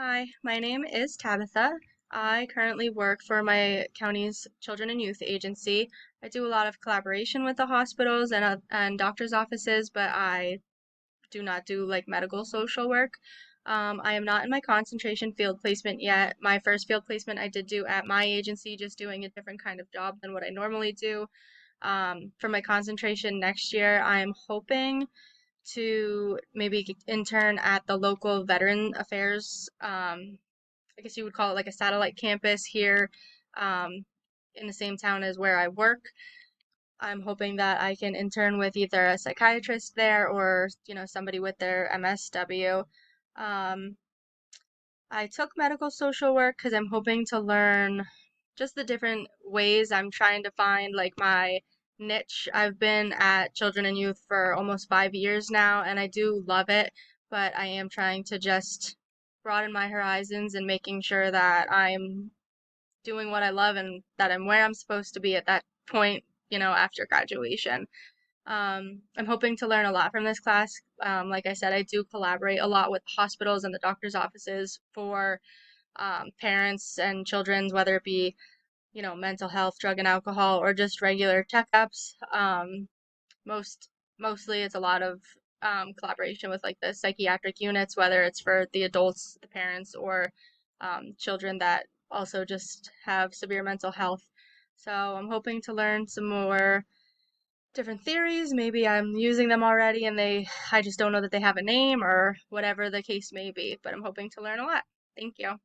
Hi, my name is Tabitha. I currently work for my county's Children and Youth Agency. I do a lot of collaboration with the hospitals and doctors' offices, but I do not do like medical social work. I am not in my concentration field placement yet. My first field placement I did do at my agency, just doing a different kind of job than what I normally do. For my concentration next year, I'm hoping to maybe intern at the local Veteran Affairs, I guess you would call it like a satellite campus here, um, in the same town as where I work. I'm hoping that I can intern with either a psychiatrist there or, somebody with their MSW. Um, I took medical social work because I'm hoping to learn just the different ways. I'm trying to find like my niche. I've been at children and youth for almost 5 years now, and I do love it, but I am trying to just broaden my horizons and making sure that I'm doing what I love and that I'm where I'm supposed to be at that point, after graduation. I'm hoping to learn a lot from this class. Like I said, I do collaborate a lot with hospitals and the doctor's offices for parents and children's, whether it be, mental health, drug and alcohol, or just regular checkups. Most Mostly it's a lot of collaboration with like the psychiatric units, whether it's for the adults, the parents, or children that also just have severe mental health. So I'm hoping to learn some more different theories. Maybe I'm using them already and I just don't know that they have a name or whatever the case may be, but I'm hoping to learn a lot. Thank you.